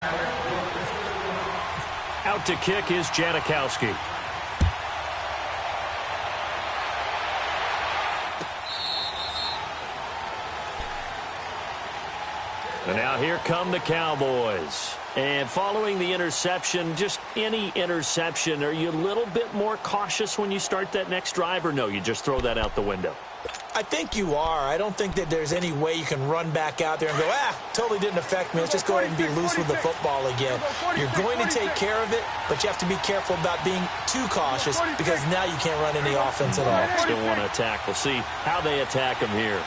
Out to kick is Janikowski. And now here come the Cowboys. And following the interception, just any interception, are you a little bit more cautious when you start that next drive, or no, you just throw that out the window? I think you are. I don't think that there's any way you can run back out there and go, totally didn't affect me. Let's just go ahead and be loose with the football again. You're going to take care of it, but you have to be careful about being too cautious because now you can't run any offense at all. Still want to attack. We'll see how they attack him here.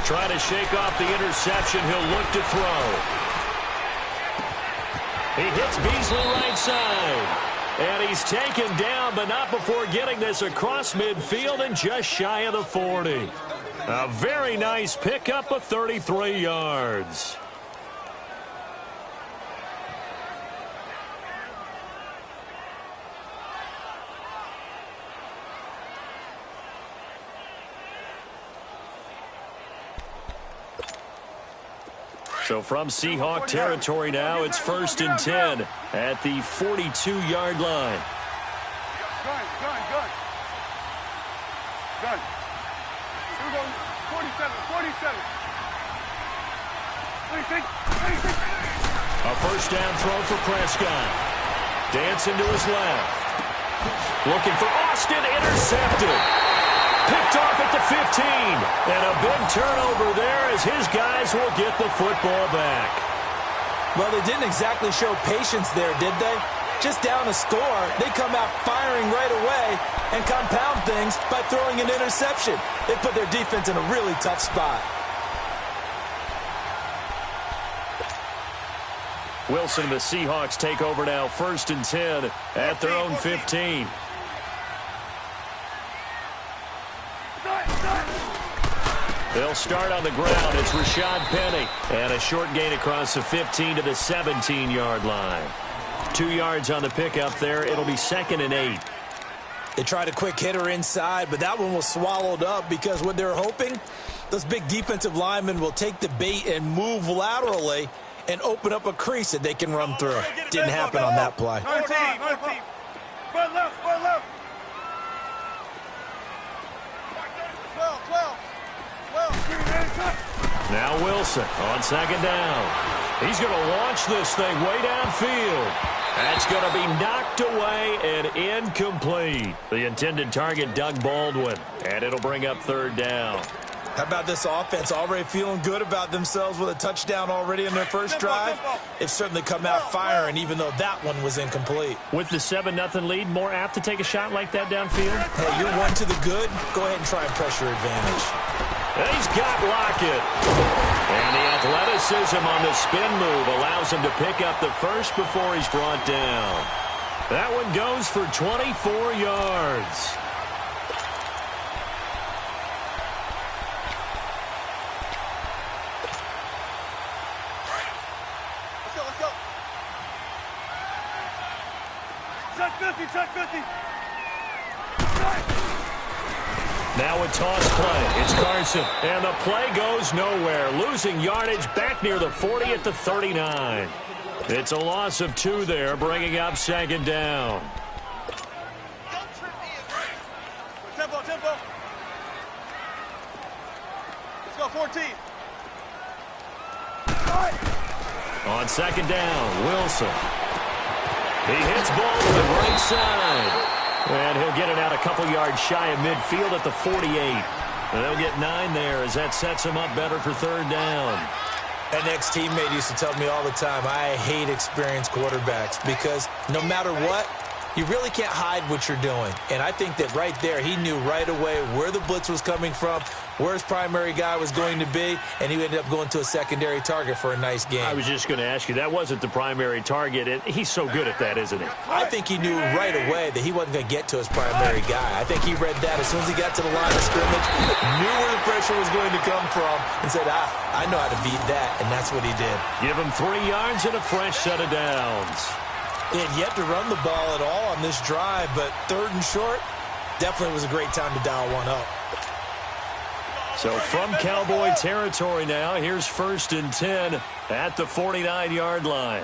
Trying to shake off the interception. He'll look to throw. He hits Beasley right side. And he's taken down, but not before getting this across midfield and just shy of the 40. A very nice pickup of 33 yards. So from Seahawk territory now, it's 1st and 10 at the 42-yard line. Gun. Here we go. 47. 26. A first down throw for Prescott. Dancing to his left. Looking for Austin. Intercepted. Picked off at the 15. And a big turnover there as his guys will get the football back. Well, they didn't exactly show patience there, did they? Just down a score, they come out firing right away and compound things by throwing an interception. They put their defense in a really tough spot. Wilson and the Seahawks take over now, 1st and 10 at their own 15. They'll start on the ground. It's Rashad Penny. And a short gain across the 15 to the 17-yard line. 2 yards on the pickup there. It'll be 2nd and 8. They tried a quick hitter inside, but that one was swallowed up because what they're hoping, those big defensive linemen will take the bait and move laterally and open up a crease that they can run through. Didn't happen on that play. Front left. 12. Now Wilson on 2nd down. He's going to launch this thing way downfield. That's going to be knocked away and incomplete. The intended target, Doug Baldwin. And it'll bring up 3rd down. How about this offense already feeling good about themselves with a touchdown already in their first drive? They've certainly come out firing, even though that one was incomplete. With the 7-0 lead, more apt to take a shot like that downfield? Hey, you're one to the good. Go ahead and try and pressure advantage. He's got Lockett. And the athleticism on the spin move allows him to pick up the first before he's brought down. That one goes for 24 yards. Let's go. Check 50. Now a toss play. It's Carson. And the play goes nowhere. Losing yardage back near the 40 at the 39. It's a loss of 2 there, bringing up 2nd down. Tempo. Let's go, 14. On 2nd down, Wilson. He hits Baldwin right side. And he'll get it out a couple yards shy of midfield at the 48. And they'll get 9 there as that sets him up better for 3rd down. An ex-teammate used to tell me all the time, I hate experienced quarterbacks because no matter what, you really can't hide what you're doing. And I think that right there, he knew right away where the blitz was coming from, where his primary guy was going to be, and he ended up going to a secondary target for a nice game. I was just going to ask you, that wasn't the primary target. And he's so good at that, isn't he? I think he knew right away that he wasn't going to get to his primary guy. I think he read that as soon as he got to the line of scrimmage, knew where the pressure was going to come from, and said, I know how to beat that, and that's what he did. Give him 3 yards and a fresh set of downs. They had yet to run the ball at all on this drive, but 3rd and short, definitely was a great time to dial one up. So from Cowboy territory now, here's 1st and 10 at the 49-yard line.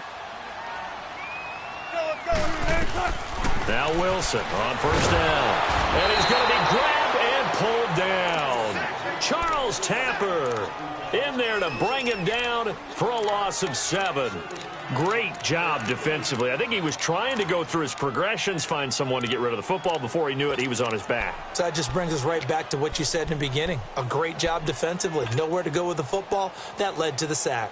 Now Wilson on 1st down. And he's going to be grabbed and pulled down. Charles Tapper in there to bring him down for a loss of 7. Great job defensively. I think he was trying to go through his progressions, find someone to get rid of the football. Before he knew it, he was on his back. So that just brings us right back to what you said in the beginning. A great job defensively. Nowhere to go with the football. That led to the sack.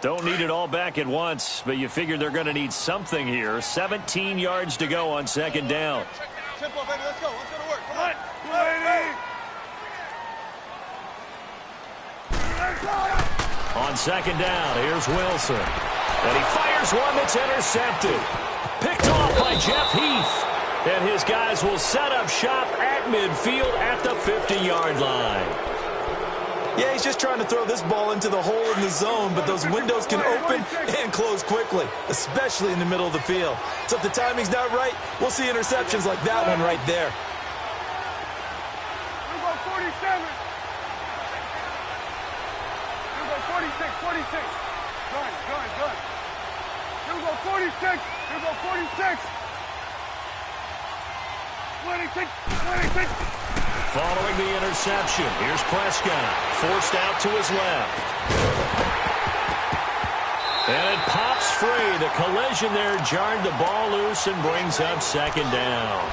Don't need it all back at once, but you figure they're going to need something here. 17 yards to go on 2nd down. Simple, baby. Let's go. Let's go to work. Come on. Lady. On 2nd down, here's Wilson. And he fires one that's intercepted. Picked off by Jeff Heath. And his guys will set up shop at midfield at the 50-yard line. Yeah, he's just trying to throw this ball into the hole in the zone, but those windows can open and close quickly, especially in the middle of the field. So if the timing's not right, we'll see interceptions like that one right there. Here we go, 47. Here we go, 46, 46. Good. Here we go, 46. Here we go, 46. 26. Following the interception, here's Prescott. Forced out to his left. And it pops free. The collision there jarred the ball loose and brings up 2nd down.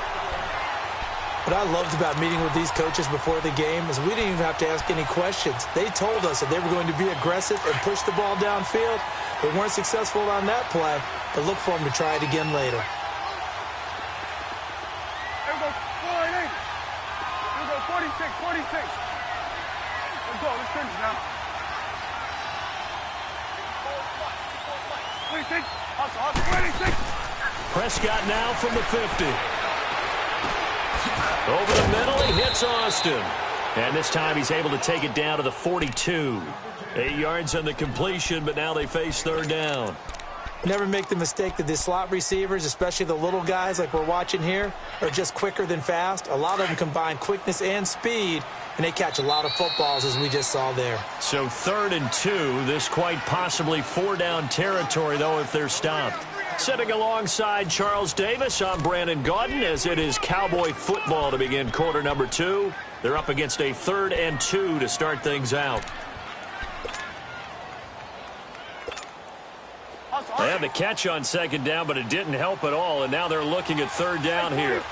What I loved about meeting with these coaches before the game is we didn't even have to ask any questions. They told us that they were going to be aggressive and push the ball downfield. They weren't successful on that play, but look for them to try it again later. Here we go, 48. Here we go, 46. Let's go. Let's finish now. 26. Hustle. 26. Prescott now from the 50. Over the middle, he hits Austin. And this time he's able to take it down to the 42. 8 yards on the completion, but now they face 3rd down. Never make the mistake that the slot receivers, especially the little guys like we're watching here, are just quicker than fast. A lot of them combine quickness and speed, and they catch a lot of footballs, as we just saw there. So 3rd and 2. This quite possibly 4-down territory, though, if they're stopped. Sitting alongside Charles Davis, I'm Brandon Gaudin, as it is Cowboy football to begin quarter number 2. They're up against a 3rd and 2 to start things out. They had the catch on 2nd down, but it didn't help at all, and now they're looking at 3rd down here. Here we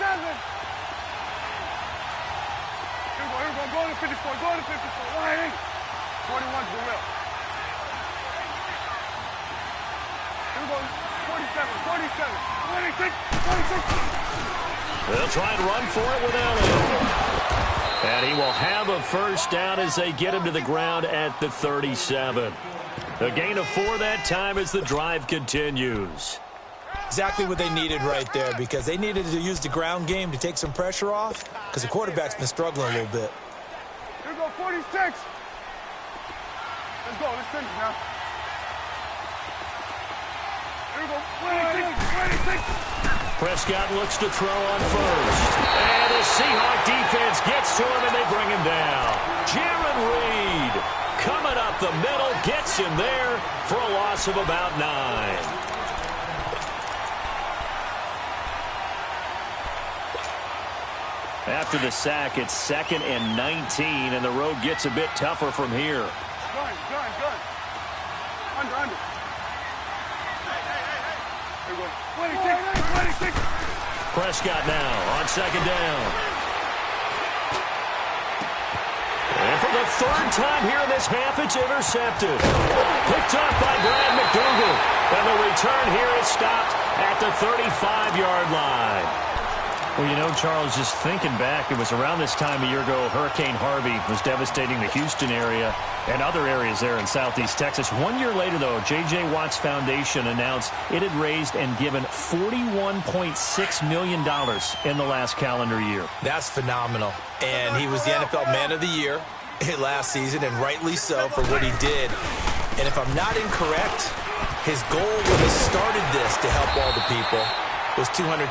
go. Go to 54. Go to 54. Line 41's the will. Here we go. 47. 26. They'll try and run for it without him. And he will have a 1st down as they get him to the ground at the 37. A gain of 4 that time as the drive continues. Exactly what they needed right there, because they needed to use the ground game to take some pressure off, because the quarterback's been struggling a little bit. Here we go, 46. Let's go. Let's finish now. Here we go, 26. Prescott looks to throw on 1st. And the Seahawk defense gets to him, and they bring him down. Jaron Reed coming up the middle, gets him there for a loss of about 9. After the sack, it's 2nd and 19, and the road gets a bit tougher from here. Good. Under. Here we go. 26. Prescott now on 2nd down. And for the 3rd time here in this half, it's intercepted. Picked off by Brad McDougal. And the return here is stopped at the 35-yard line. Well, you know, Charles, just thinking back, it was around this time a year ago, Hurricane Harvey was devastating the Houston area and other areas there in southeast Texas. 1 year later, though, J.J. Watt's Foundation announced it had raised and given $41.6 million in the last calendar year. That's phenomenal. And he was the NFL Man of the Year last season, and rightly so for what he did. And if I'm not incorrect, his goal when he started this to help all the people was $200,000.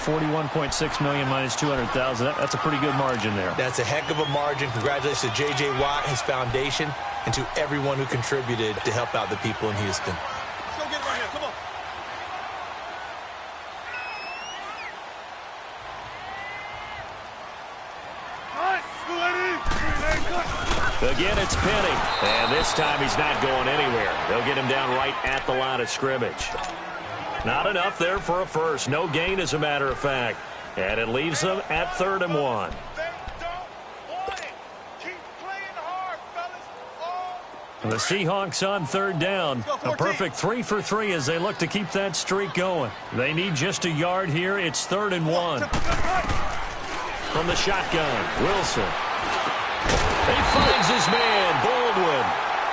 $41.6 million minus $200,000. That's a pretty good margin there. That's a heck of a margin. Congratulations to J.J. Watt, his foundation, and to everyone who contributed to help out the people in Houston. Let's go get it right here. Come on. Again, it's Penny. And this time he's not going anywhere. They'll get him down right at the line of scrimmage. Not enough there for a first. No gain, as a matter of fact. And it leaves them at 3rd and 1. The Seahawks on 3rd down. A perfect 3 for 3 as they look to keep that streak going. They need just a yard here. It's 3rd and 1. From the shotgun, Wilson. He finds his man, Baldwin.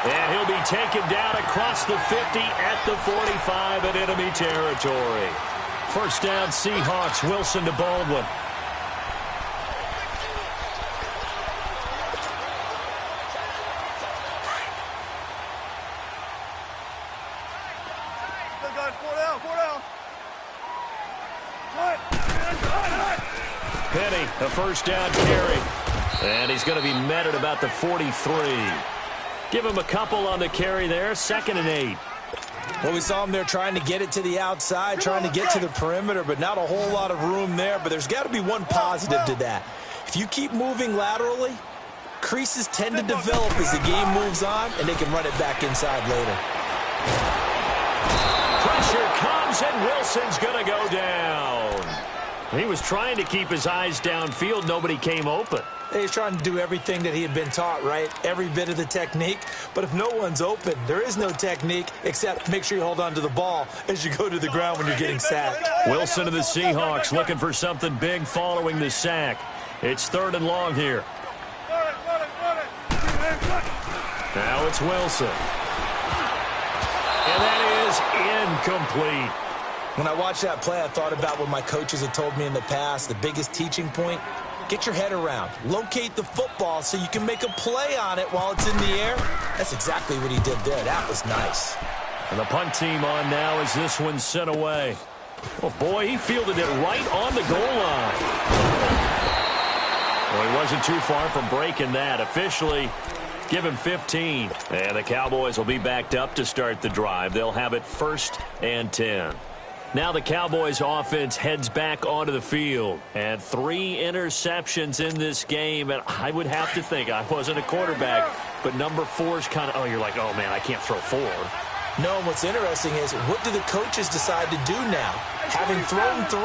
And he'll be taken down across the 50 at the 45 in enemy territory. First down, Seahawks. Wilson to Baldwin. Penny, a first down carry. And he's going to be met at about the 43. Give him a couple on the carry there. 2nd and 8. Well, we saw him there trying to get it to the outside, trying to get to the perimeter, but not a whole lot of room there. But there's got to be one positive to that. If you keep moving laterally, creases tend to develop as the game moves on, and they can run it back inside later. Pressure comes, and Wilson's going to go down. He was trying to keep his eyes downfield. Nobody came open. He's trying to do everything that he had been taught, right? Every bit of the technique. But if no one's open, there is no technique except make sure you hold on to the ball as you go to the ground when you're getting sacked. Wilson of the Seahawks looking for something big following the sack. It's 3rd and long here. Now it's Wilson. And that is incomplete. When I watched that play, I thought about what my coaches had told me in the past. The biggest teaching point, get your head around. Locate the football so you can make a play on it while it's in the air. That's exactly what he did there. That was nice. And the punt team on now as this one's sent away. Oh, boy, he fielded it right on the goal line. Well, he wasn't too far from breaking that. Officially, give him 15. And the Cowboys will be backed up to start the drive. They'll have it 1st and 10. Now the Cowboys offense heads back onto the field. And 3 interceptions in this game. And I would have to think, I wasn't a quarterback, but number 4 is kind of, oh, you're like, oh, man, I can't throw 4. No, and what's interesting is, what do the coaches decide to do now? Having thrown 3,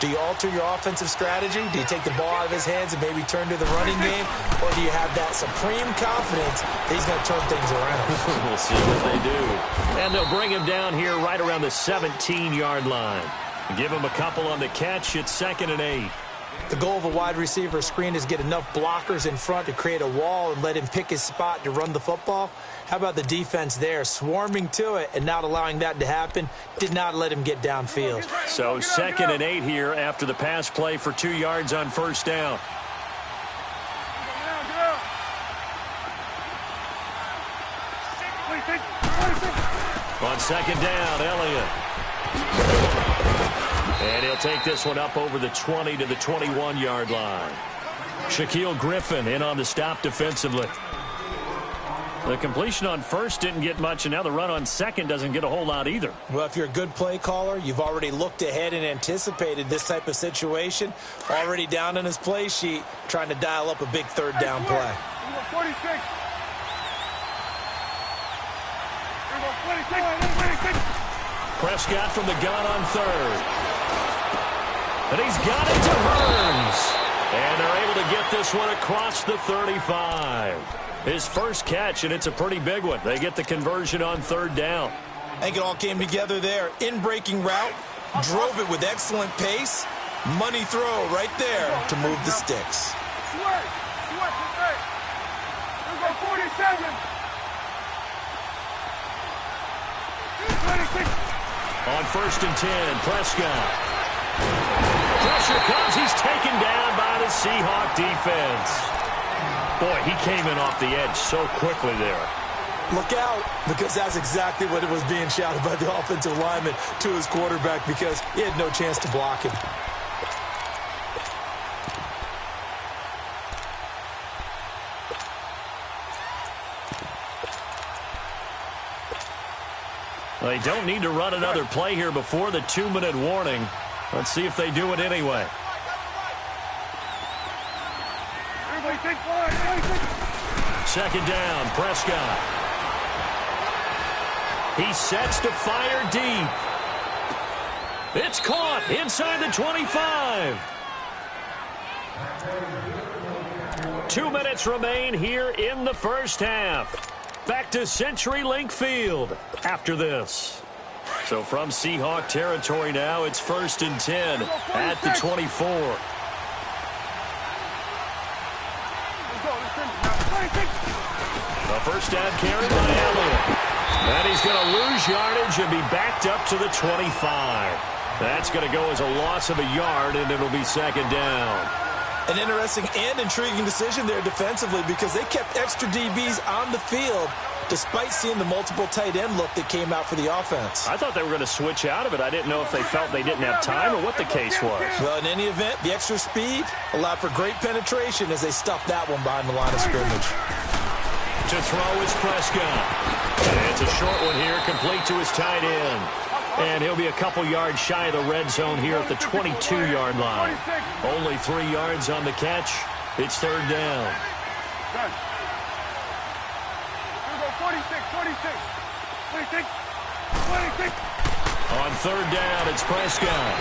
do you alter your offensive strategy? Do you take the ball out of his hands and maybe turn to the running game? Or do you have that supreme confidence that he's going to turn things around? We'll see what they do. And they'll bring him down here right around the 17-yard line. Give him a couple on the catch. It's 2nd and 8. The goal of a wide receiver screen is get enough blockers in front to create a wall and let him pick his spot to run the football. How about the defense there, swarming to it and not allowing that to happen? Did not let him get downfield. So 2nd and 8 here after the pass play for 2 yards on 1st down. On 2nd down, Elliott. And he'll take this one up over the 20 to the 21-yard line. Shaquille Griffin in on the stop defensively. The completion on 1st didn't get much, and now the run on 2nd doesn't get a whole lot either. Well, if you're a good play caller, you've already looked ahead and anticipated this type of situation. Already down on his play sheet, trying to dial up a big 3rd down play. 46. Prescott from the gun on 3rd. And he's got it to Hearns. And they're able to get this one across the 35. His first catch, and it's a pretty big one. They get the conversion on 3rd down. I think it all came together there. In-breaking route, drove it with excellent pace. Money throw right there to move the sticks. Sweat. Here go 47. 26. On 1st and 10, Prescott. Pressure comes. He's taken down by the Seahawk defense. Boy, he came in off the edge so quickly there. Look out, because that's exactly what it was being shouted by the offensive lineman to his quarterback, because he had no chance to block him. They don't need to run another play here before the 2-minute warning. Let's see if they do it anyway. Everybody take fire. Second down, Prescott. He sets to fire deep. It's caught inside the 25. 2 minutes remain here in the first half. Back to CenturyLink Field after this. So from Seahawk territory now, it's 1st and 10 at the 24. The first down carry by Elliott. And he's going to lose yardage and be backed up to the 25. That's going to go as a loss of a yard, and it'll be second down. An interesting and intriguing decision there defensively because they kept extra DBs on the field despite seeing the multiple tight end look that came out for the offense. I thought they were going to switch out of it. I didn't know if they felt they didn't have time or what the case was. Well, in any event, the extra speed allowed for great penetration as they stuffed that one behind the line of scrimmage. To throw is Prescott. And it's a short one here, complete to his tight end. And he'll be a couple yards shy of the red zone here at the 22-yard line. Only 3 yards on the catch. It's third down. 46. On third down, it's Prescott.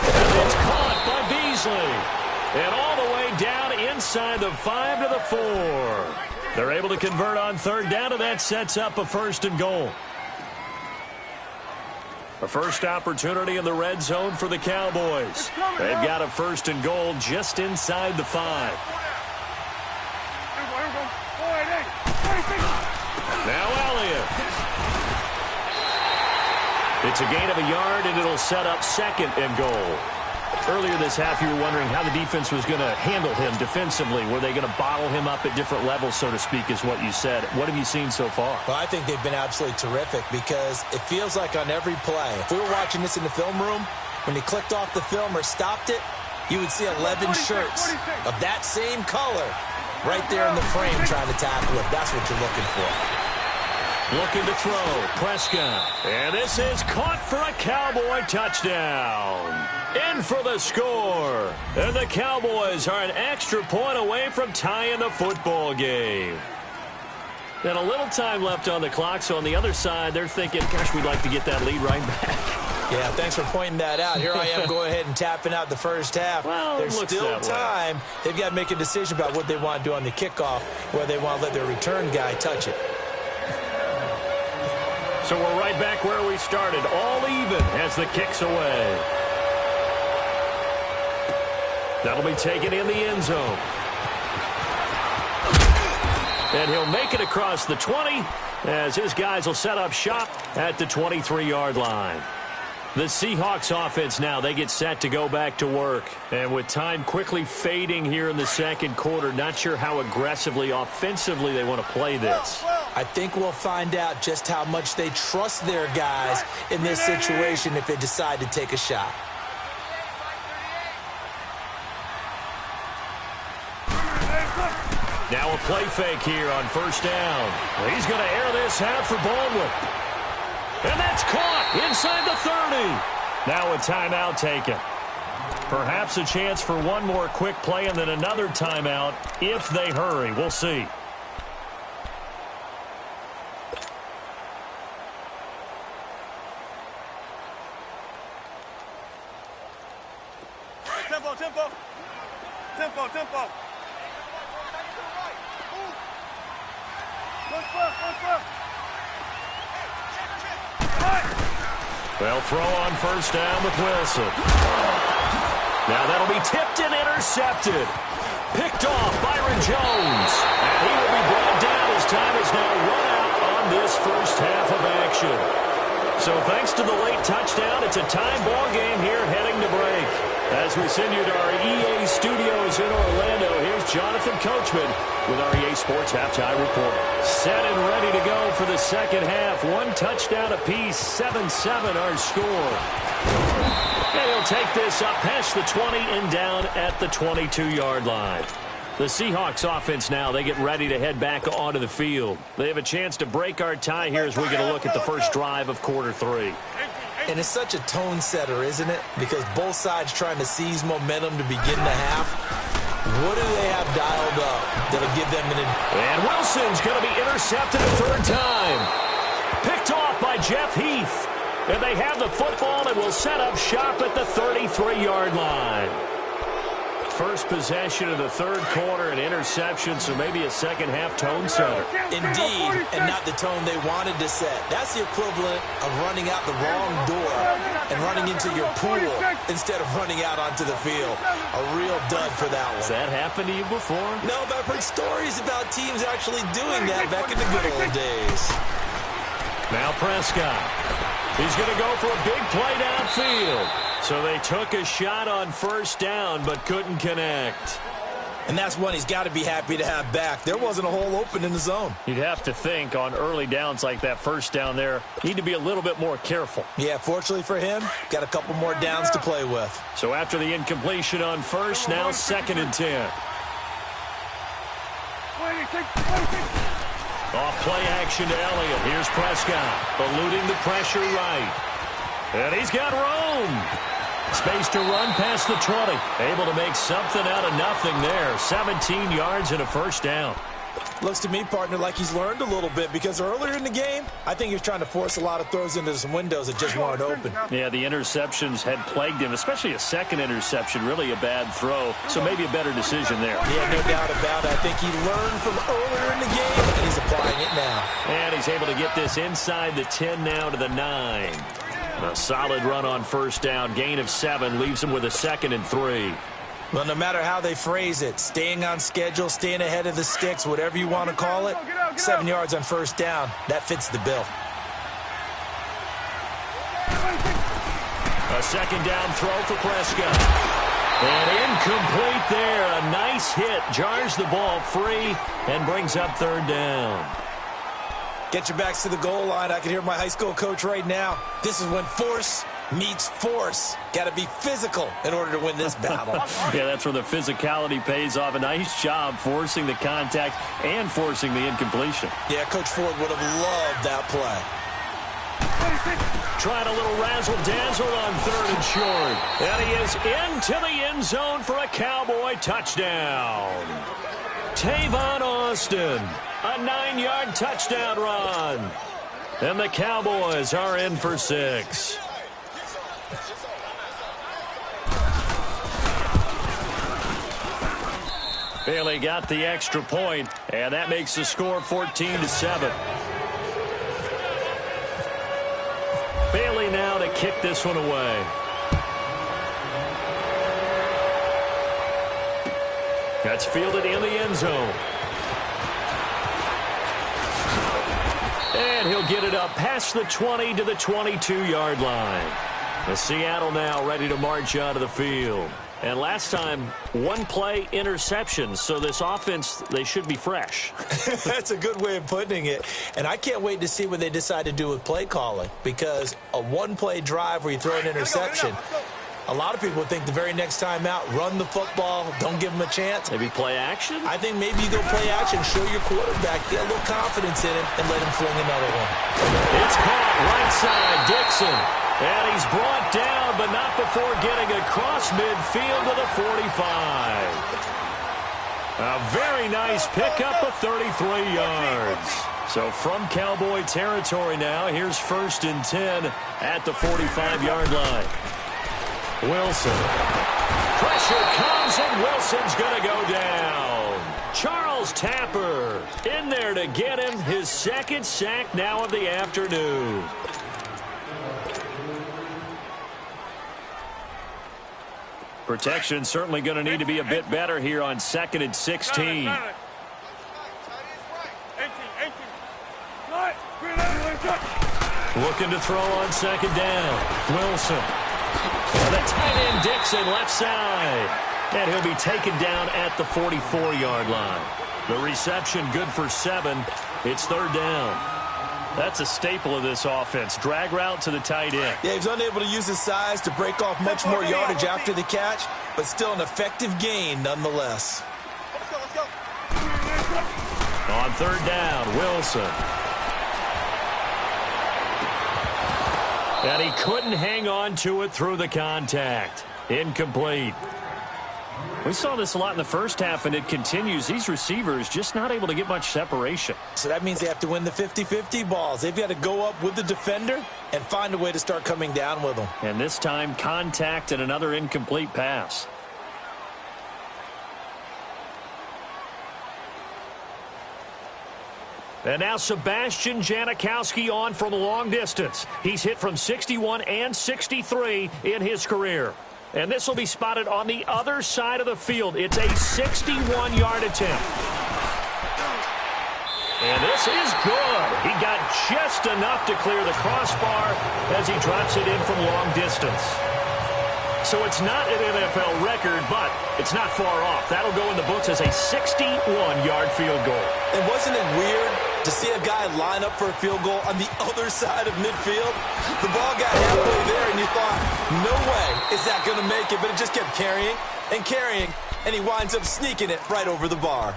And it's caught by Beasley. And all the way down inside the 5 to the 4. They're able to convert on third down, and that sets up a 1st and goal. A first opportunity in the red zone for the Cowboys. They've got a 1st and goal just inside the 5. Now Elliott. It's a gain of a yard, and it'll set up 2nd and goal. Earlier this half, you were wondering how the defense was going to handle him defensively. Were they going to bottle him up at different levels, so to speak, is what you said. What have you seen so far? Well, I think they've been absolutely terrific because it feels like on every play, if we were watching this in the film room, when he clicked off the film or stopped it, you would see 11 shirts of that same color right there in the frame trying to tackle it. That's what you're looking for. Looking to throw, Prescott. And this is caught for a Cowboy touchdown. In for the score. And the Cowboys are an extra point away from tying the football game. And a little time left on the clock, so on the other side, they're thinking, gosh, we'd like to get that lead right back. Yeah, thanks for pointing that out. Here I am going ahead and tapping out the first half. Well, there's still time. They've got to make a decision about what they want to do on the kickoff, whether they want to let their return guy touch it. So we're right back where we started, all even as the kick's away. That'll be taken in the end zone. And he'll make it across the 20 as his guys will set up shop at the 23-yard line. The Seahawks offense now, they get set to go back to work. And with time quickly fading here in the second quarter, not sure how aggressively, offensively they want to play this. I think we'll find out just how much they trust their guys in this situation if they decide to take a shot. Now a play fake here on first down. He's going to air this out for Baldwin. And that's caught inside the 30. Now a timeout taken. Perhaps a chance for one more quick play and then another timeout if they hurry. We'll see. Tempo. They'll throw on first down with Wilson. Now that'll be tipped and intercepted. Picked off Byron Jones. And he will be brought down as time is now run out on this first half of action. So thanks to the late touchdown, it's a tie ball game here heading to break. As we send you to our EA studios in Orlando, here's Jonathan Coachman with our EA Sports Halftime Report. Set and ready to go for the second half. One touchdown apiece, 7-7 our score. And he'll take this up past the 20 and down at the 22-yard line. The Seahawks offense now, they get ready to head back onto the field. They have a chance to break our tie here as we get a look at the first drive of quarter 3. And it's such a tone setter, isn't it? Because both sides trying to seize momentum to begin the half. What do they have dialed up that'll give them an advantage? And Wilson's going to be intercepted a third time. Picked off by Jeff Heath. And they have the football and will set up shop at the 33-yard line. First possession of the third quarter, an interception, so maybe a second-half tone setter. Indeed, and not the tone they wanted to set. That's the equivalent of running out the wrong door and running into your pool instead of running out onto the field. A real dud for that one. Has that happened to you before? No, but I've heard stories about teams actually doing that back in the good old days. Now Prescott. He's going to go for a big play downfield. So they took a shot on first down but couldn't connect. And that's one he's got to be happy to have back. There wasn't a hole open in the zone. You'd have to think on early downs like that first down there, need to be a little bit more careful. Yeah, fortunately for him, got a couple more downs to play with. So after the incompletion on first, now 2nd and 10. Off play action to Elliott. Here's Prescott, eluding the pressure right. And he's got room. Space to run past the 20. Able to make something out of nothing there. 17 yards and a first down. Looks to me, partner, like he's learned a little bit because earlier in the game, I think he was trying to force a lot of throws into some windows that just weren't open. Yeah, the interceptions had plagued him, especially a second interception, really a bad throw. So maybe a better decision there. Yeah, no doubt about it. I think he learned from earlier in the game, and he's applying it now. And he's able to get this inside the 10 now to the 9. A solid run on first down. Gain of 7 leaves him with a 2nd and 3. Well, no matter how they phrase it, staying on schedule, staying ahead of the sticks, whatever you want to call it, 7 yards on first down, that fits the bill. A second down throw for Prescott. And incomplete there. A nice hit. Jars the ball free and brings up 3rd down. Get your backs to the goal line. I can hear my high school coach right now. This is when force meets force. Got to be physical in order to win this battle. Yeah, that's where the physicality pays off. A nice job forcing the contact and forcing the incompletion. Yeah, Coach Ford would have loved that play. Tried a little razzle-dazzle on 3rd and short. And he is into the end zone for a Cowboy touchdown. Tavon Austin, a 9-yard touchdown run. And the Cowboys are in for 6. Bailey got the extra point, and that makes the score 14-7. Bailey now to kick this one away. That's fielded in the end zone. And he'll get it up past the 20 to the 22-yard line. The Seattle now ready to march out of the field. And last time, 1 play interception. So this offense, they should be fresh. That's a good way of putting it. And I can't wait to see what they decide to do with play calling. Because a 1-play drive where you throw an interception, a lot of people think the very next time out, run the football, don't give them a chance. Maybe play action? I think maybe you go play action, show your quarterback, get a little confidence in him, and let him fling another one. It's caught right side, Dixon. And he's brought down, but not before getting across midfield to the 45. A very nice pickup of 33 yards. So from Cowboy territory now, here's 1st and 10 at the 45-yard line. Wilson. Pressure comes, and Wilson's going to go down. Charles Tapper in there to get him his 2nd sack now of the afternoon. Protection certainly going to need to be a bit better here on 2nd and 16. Looking to throw on 2nd down. Wilson. The tight end Dixon left side. And he'll be taken down at the 44-yard line. The reception good for 7. It's 3rd down. That's a staple of this offense. Drag route to the tight end. Yeah, he's unable to use his size to break off much more yardage after the catch, but still an effective gain nonetheless. On third down, Wilson. And he couldn't hang on to it through the contact. Incomplete. We saw this a lot in the first half, and it continues. These receivers just not able to get much separation. So that means they have to win the 50-50 balls. They've got to go up with the defender and find a way to start coming down with them. And this time, contact and another incomplete pass. And now Sebastian Janikowski on from long distance. He's hit from 61 and 63 in his career. And this will be spotted on the other side of the field. It's a 61-yard attempt. And this is good. He got just enough to clear the crossbar as he drops it in from long distance. So it's not an NFL record, but it's not far off. That'll go in the books as a 61-yard field goal. And wasn't it weird to see a guy line up for a field goal on the other side of midfield? The ball got halfway there, and you thought, no way is that going to make it, but it just kept carrying, and he winds up sneaking it right over the bar.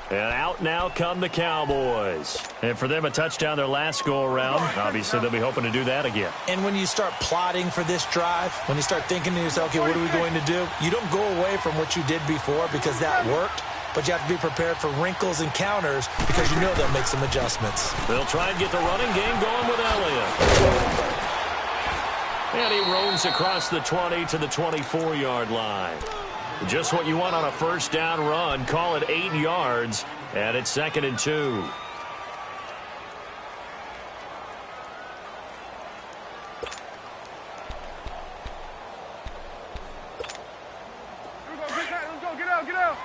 And out now come the Cowboys. And for them, a touchdown their last go-around. Obviously, they'll be hoping to do that again. And when you start plotting for this drive, when you start thinking to yourself, okay, what are we going to do? You don't go away from what you did before because that worked. But you have to be prepared for wrinkles and counters because you know they'll make some adjustments. They'll try and get the running game going with Elliott. And he roams across the 20 to the 24-yard line. Just what you want on a first down run. Call it 8 yards, and it's 2nd and 2. Let's go, get out, get out.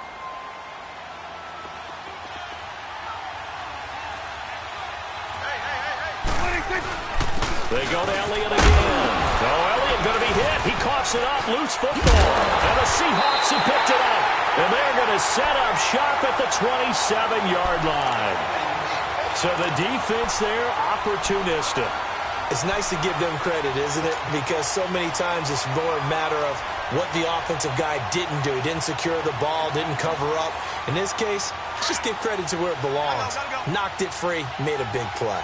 They go to Elliott again. Oh, Elliott going to be hit. He coughs it up. Loose football. And the Seahawks have picked it up. And they're going to set up shop at the 27-yard line. So the defense there, opportunistic. It's nice to give them credit, isn't it? Because so many times it's more a matter of what the offensive guy didn't do. He didn't secure the ball, didn't cover up. In this case, let's just give credit to where it belongs. Knocked it free, made a big play.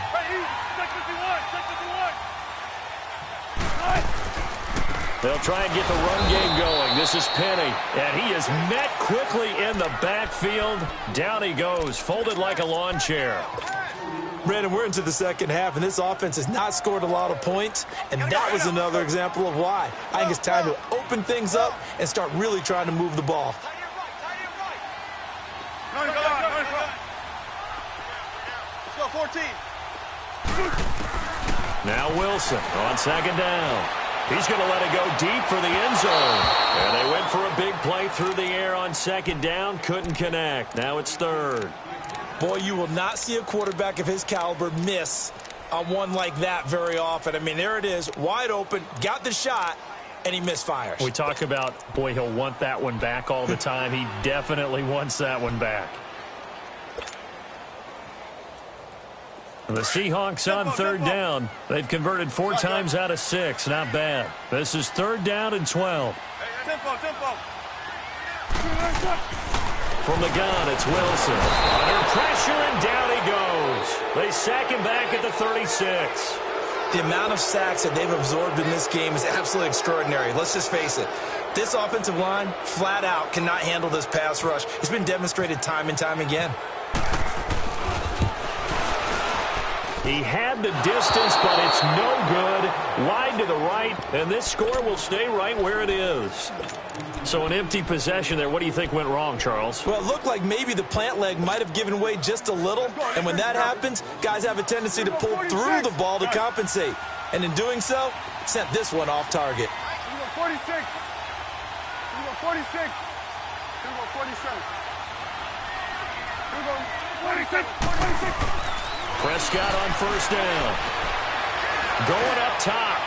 They'll try and get the run game going. This is Penny, and he is met quickly in the backfield. Down he goes, folded like a lawn chair. Brandon, we're into the second half, and this offense has not scored a lot of points, and that was another example of why. I think it's time to open things up and start really trying to move the ball. Let's go, 14. Now Wilson on second down. He's going to let it go deep for the end zone. And they went for a big play through the air on second down. Couldn't connect. Now it's third. Boy, you will not see a quarterback of his caliber miss on one like that very often. I mean, there it is, wide open, got the shot, and he misfires. We talk about, boy, he'll want that one back all the time. He definitely wants that one back. The Seahawks on third down. They've converted 4 times out of 6. Not bad. This is third down and 12. Tempo. From the gun, it's Wilson. Under pressure, and down he goes. They sack him back at the 36. The amount of sacks that they've absorbed in this game is absolutely extraordinary. Let's just face it. This offensive line, flat out, cannot handle this pass rush. It's been demonstrated time and time again. He had the distance, but it's no good. Wide to the right, and this score will stay right where it is. So an empty possession there. What do you think went wrong, Charles? Well, it looked like maybe the plant leg might have given way just a little, and when that happens, guys have a tendency to pull through the ball to compensate. And in doing so, sent this one off target. 46. 46. 47. 46. Prescott on first down. Going up top.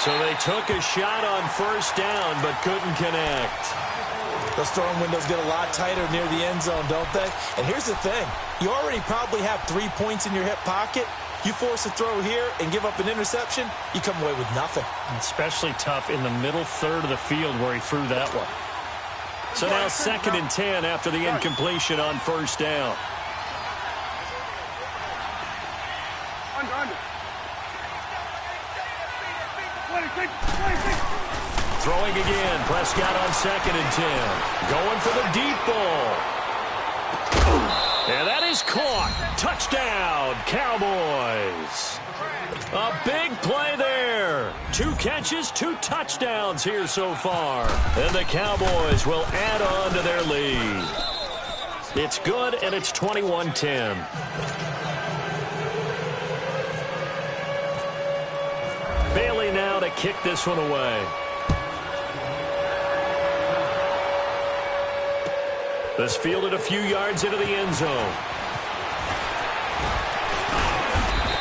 So they took a shot on first down, but couldn't connect. Those throwing windows get a lot tighter near the end zone, don't they? And here's the thing. You already probably have 3 points in your hip pocket. You force a throw here and give up an interception, you come away with nothing. Especially tough in the middle third of the field where he threw that one. So now 2nd and 10 after the incompletion on first down. Under. 26. Throwing again. Prescott on 2nd and 10. Going for the deep ball. And that is caught. Touchdown, Cowboys. A big play there. 2 catches, 2 touchdowns here so far. And the Cowboys will add on to their lead. It's good, and it's 21-10. Bailey now to kick this one away. This fielded a few yards into the end zone.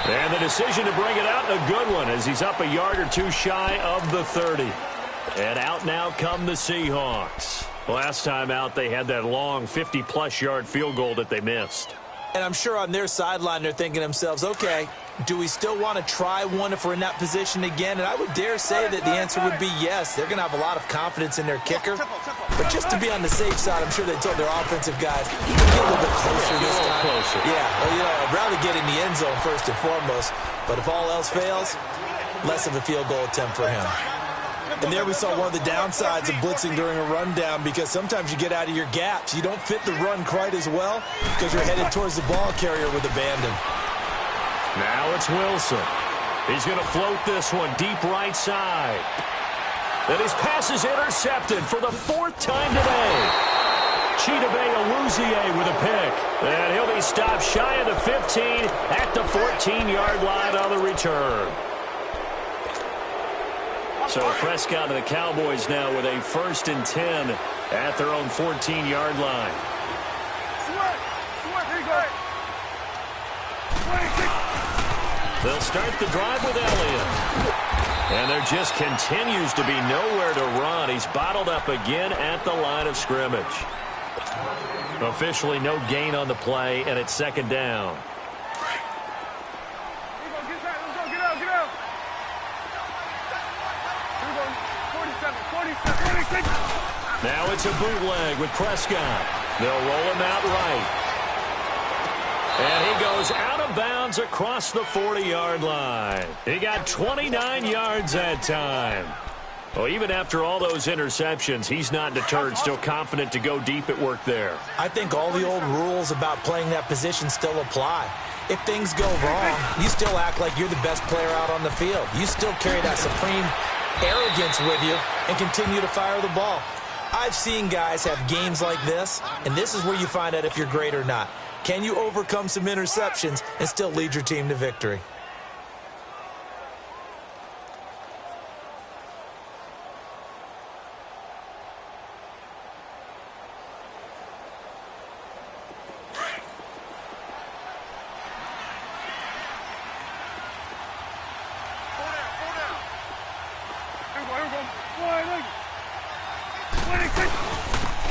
And the decision to bring it out, a good one, as he's up a yard or 2 shy of the 30. And out now come the Seahawks. Last time out, they had that long 50-plus yard field goal that they missed. And I'm sure on their sideline they're thinking to themselves, okay, do we still want to try one if we're in that position again? And I would dare say that the answer would be yes. They're going to have a lot of confidence in their kicker. But just to be on the safe side, I'm sure they told their offensive guys, get a little bit closer this time. Yeah, well, I'd rather get in the end zone first and foremost. But if all else fails, less of a field goal attempt for him. And there we saw one of the downsides of blitzing during a rundown, because sometimes you get out of your gaps. You don't fit the run quite as well because you're headed towards the ball carrier with abandon. Now it's Wilson. He's going to float this one deep right side. And his pass is intercepted for the 4th time today. Chidobe Awuzie with a pick. And he'll be stopped shy of the 15 at the 14-yard line on the return. So Prescott and the Cowboys now with a 1st and 10 at their own 14-yard line. They'll start the drive with Elliott. And there just continues to be nowhere to run. He's bottled up again at the line of scrimmage. Officially no gain on the play, and it's 2nd down. Now it's a bootleg with Prescott. They'll roll him out right. And he goes out of bounds across the 40-yard line. He got 29 yards that time. Well, even after all those interceptions, he's not deterred, still confident to go deep at work there. I think all the old rules about playing that position still apply. If things go wrong, you still act like you're the best player out on the field. You still carry that supreme arrogance with you and continue to fire the ball. I've seen guys have games like this, and this is where you find out if you're great or not. Can you overcome some interceptions and still lead your team to victory?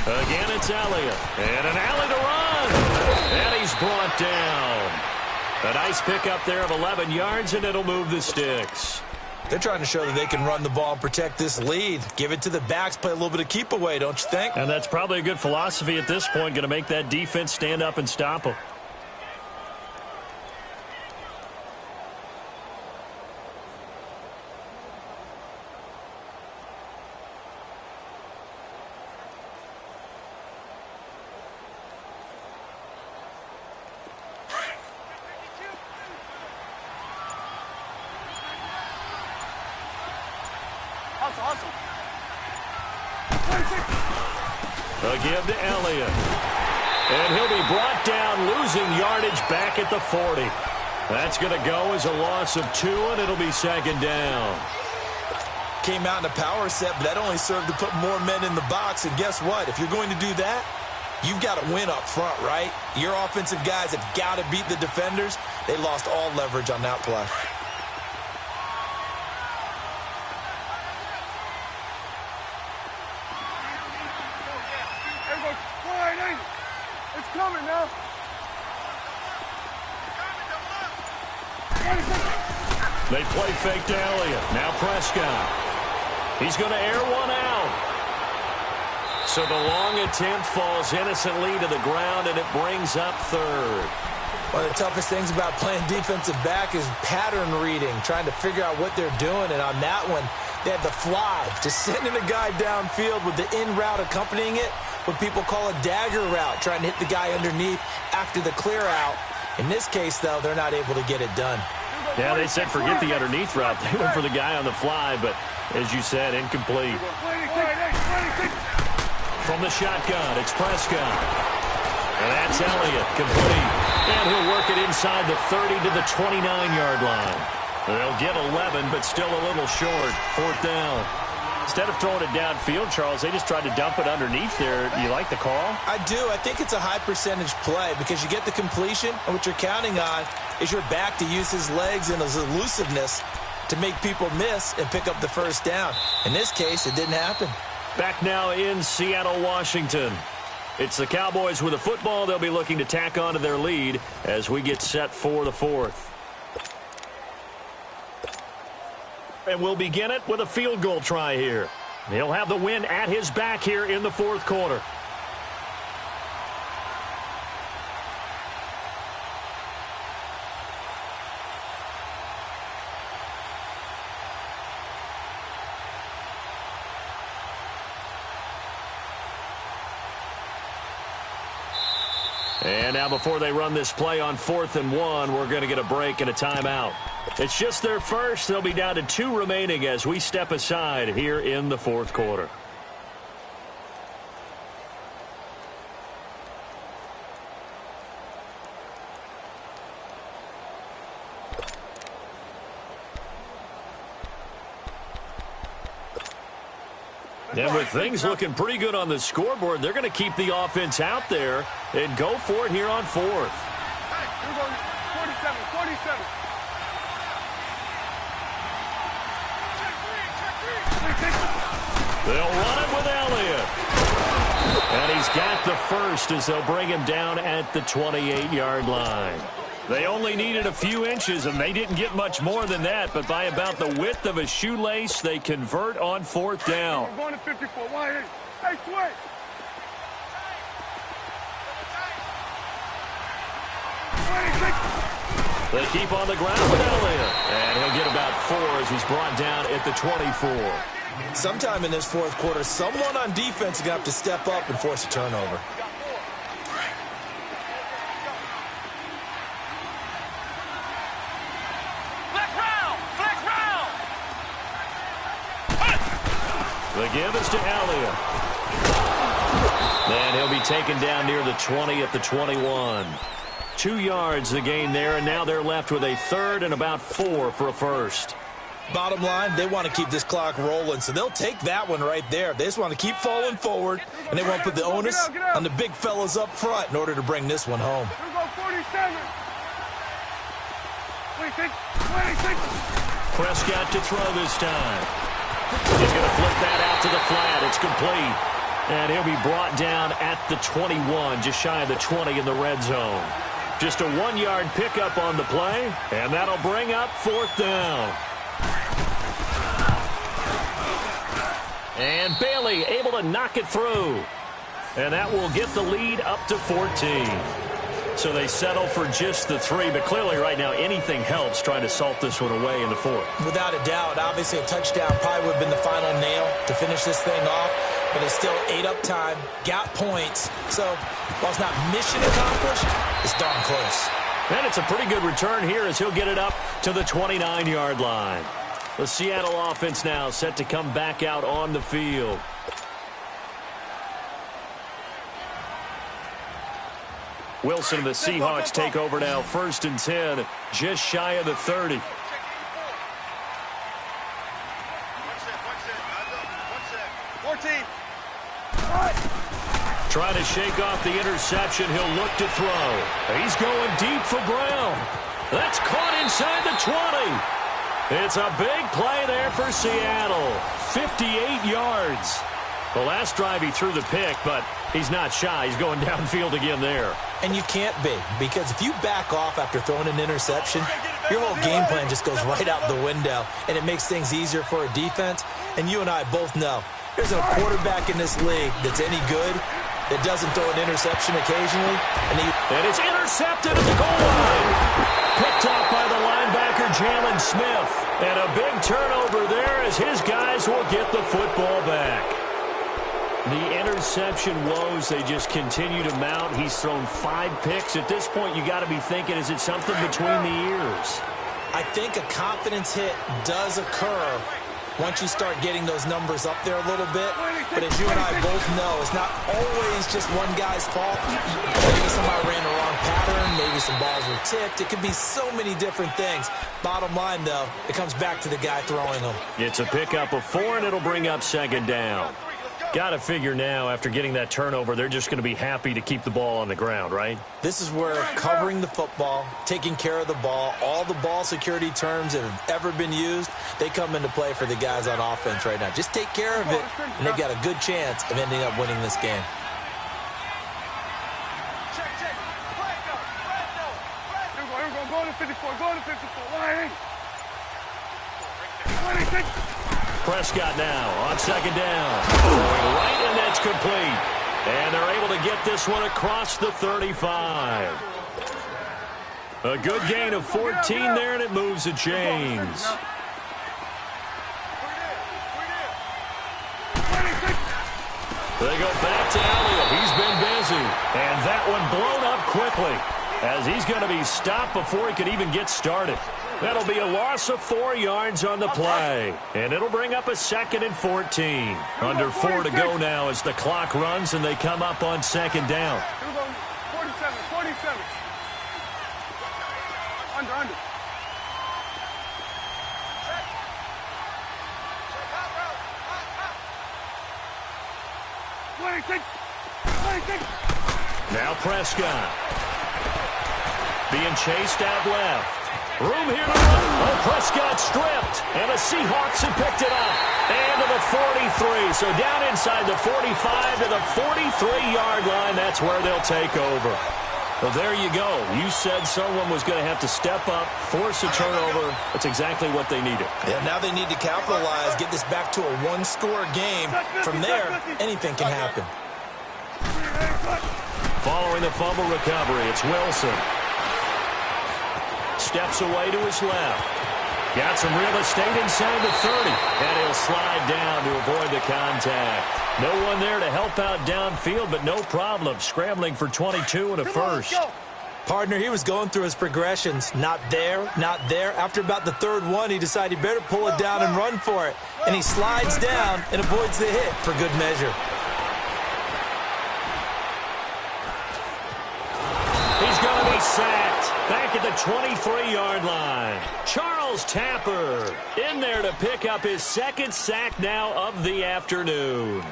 Again, it's Elliott. And an alley to run. And he's brought down. A nice pickup there of 11 yards, and it'll move the sticks. They're trying to show that they can run the ball and protect this lead. Give it to the backs, play a little bit of keep away, don't you think? And that's probably a good philosophy at this point, going to make that defense stand up and stop them. A give to Elliott. And he'll be brought down, losing yardage back at the 40. That's going to go as a loss of 2, and it'll be 2nd down. Came out in a power set, but that only served to put more men in the box. And guess what? If you're going to do that, you've got to win up front, right? Your offensive guys have got to beat the defenders. They lost all leverage on that play. It's coming now. They play fake to Elliott. Now Prescott. He's going to air one out. So the long attempt falls innocently to the ground, and it brings up third. One of the toughest things about playing defensive back is pattern reading, trying to figure out what they're doing. And on that one, they had the fly, just sending a guy downfield with the in route accompanying it, what people call a dagger route, trying to hit the guy underneath after the clear out. In this case, though, they're not able to get it done. Yeah, they said forget the underneath route. They went for the guy on the fly, but as you said, incomplete. From the shotgun, it's Prescott. And that's Elliott, complete. And he'll work it inside the 30 to the 29-yard line. They'll get 11, but still a little short. Fourth down. Instead of throwing it downfield, Charles, they just tried to dump it underneath there. You like the call? I do. I think it's a high-percentage play because you get the completion, and what you're counting on is your back to use his legs and his elusiveness to make people miss and pick up the first down. In this case, it didn't happen. Back now in Seattle, Washington. It's the Cowboys with a football. They'll be looking to tack on to their lead as we get set for the fourth. And we'll begin it with a field goal try here. He'll have the win at his back here in the fourth quarter. And now before they run this play on 4th and 1, we're going to get a break and a timeout. It's just their first. They'll be down to 2 remaining as we step aside here in the fourth quarter. And with things looking pretty good on the scoreboard, they're going to keep the offense out there and go for it here on 4th. Hey, we're going 47. They'll run it with Elliott. And he's got the first as they'll bring him down at the 28-yard line. They only needed a few inches, and they didn't get much more than that. But by about the width of a shoelace, they convert on 4th down. We're going to 54. Why? Hey, switch. They keep on the ground with Elliott. And he'll get about 4 as he's brought down at the 24. Sometime in this fourth quarter, someone on defense is going to have to step up and force a turnover. The give is to Elliott. And he'll be taken down near the 20 at the 21. 2 yards the gain there, and now they're left with a 3rd and about 4 for a first. Bottom line, they want to keep this clock rolling, so they'll take that one right there. They just want to keep falling forward, and they won't put the onus on the big fellas up front in order to bring this one home. We're going 47. 26. Prescott to throw this time. He's going to flip that out to the flat. It's complete. And he'll be brought down at the 21, just shy of the 20 in the red zone. Just a 1-yard pickup on the play, and that'll bring up 4th down. And Bailey able to knock it through. And that will get the lead up to 14. So they settle for just the 3, but clearly right now anything helps trying to salt this one away in the 4th. Without a doubt, obviously a touchdown probably would have been the final nail to finish this thing off, but it's still ate up time, got points. So while it's not mission accomplished, it's darn close. And it's a pretty good return here as he'll get it up to the 29-yard line. The Seattle offense now set to come back out on the field. Wilson and the Seahawks take over now, 1st and 10, just shy of the 30. Trying to shake off the interception. He'll look to throw. He's going deep for Brown. That's caught inside the 20. It's a big play there for Seattle. 58 yards. The last drive he threw the pick, but he's not shy. He's going downfield again there. And you can't be, because if you back off after throwing an interception, your whole game plan just goes right out the window, and it makes things easier for a defense. And you and I both know, There's a quarterback in this league that's any good that doesn't throw an interception occasionally. And it's intercepted at the goal line. Picked off by the linebacker, Jalen Smith. And a big turnover there as his guys will get the football back. The interception woes, they just continue to mount. He's thrown 5 picks. At this point, you got to be thinking, is it something between the ears? I think a confidence hit does occur once you start getting those numbers up there a little bit. But as you and I both know, it's not always just one guy's fault. Maybe somebody ran the wrong pattern. Maybe some balls were tipped. It could be so many different things. Bottom line, though, it comes back to the guy throwing them. It's a pickup of 4, and it'll bring up 2nd down. Got to figure now, after getting that turnover, they're just going to be happy to keep the ball on the ground, right? This is where covering the football, taking care of the ball, all the ball security terms that have ever been used, they come into play for the guys on offense right now. Just take care of it, and they've got a good chance of ending up winning this game. Go to 54, go to 54, line. 26. Prescott now on 2nd down. Going right, and that's complete. And they're able to get this one across the 35. A good gain of 14 there, and it moves the chains. They go back to Elliott. He's been busy. And that one blown up quickly as he's going to be stopped before he could even get started. That'll be a loss of 4 yards on the play. And it'll bring up a 2nd and 14. Under 4 to go now as the clock runs and they come up on 2nd down. 47, 47. Under. 26. Now Prescott. Being chased out left. Room here to run. Oh, Prescott stripped. And the Seahawks have picked it up. And to the 43. So down inside the 45 to the 43-yard line. That's where they'll take over. Well, there you go. You said someone was going to have to step up, force a turnover. That's exactly what they needed. Yeah, now they need to capitalize, get this back to a 1-score game. From there, anything can happen. Following the fumble recovery, it's Wilson. Steps away to his left. Got some real estate inside the 30. And he'll slide down to avoid the contact. No one there to help out downfield, but no problem. Scrambling for 22 and a first. Partner, he was going through his progressions. Not there, not there. After about the 3rd one, he decided he better pull it down and run for it. And he slides down and avoids the hit for good measure. He's going to be sacked. Back at the 23-yard line. Charles Tapper in there to pick up his 2nd sack now of the afternoon.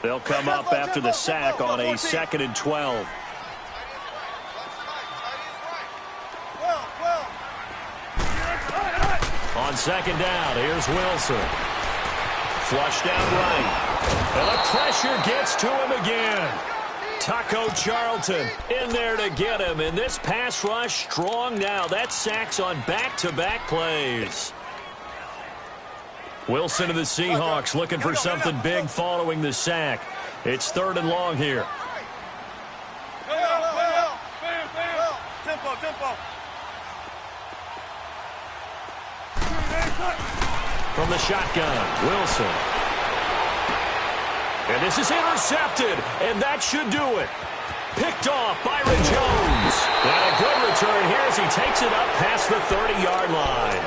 They'll come up after the sack on a 2nd and 12. On 2nd down, here's Wilson. Flushed out right. And the pressure gets to him again. Taco Charlton in there to get him. And this pass rush strong now. That's sacks on back-to-back plays. Wilson of the Seahawks looking for something big following the sack. It's 3rd and long here. Tempo. From the shotgun, Wilson. And this is intercepted, and that should do it. Picked off Byron Jones. And a good return here as he takes it up past the 30-yard line.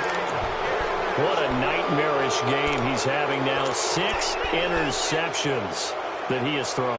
What a nightmarish game he's having now. 6 interceptions that he has thrown.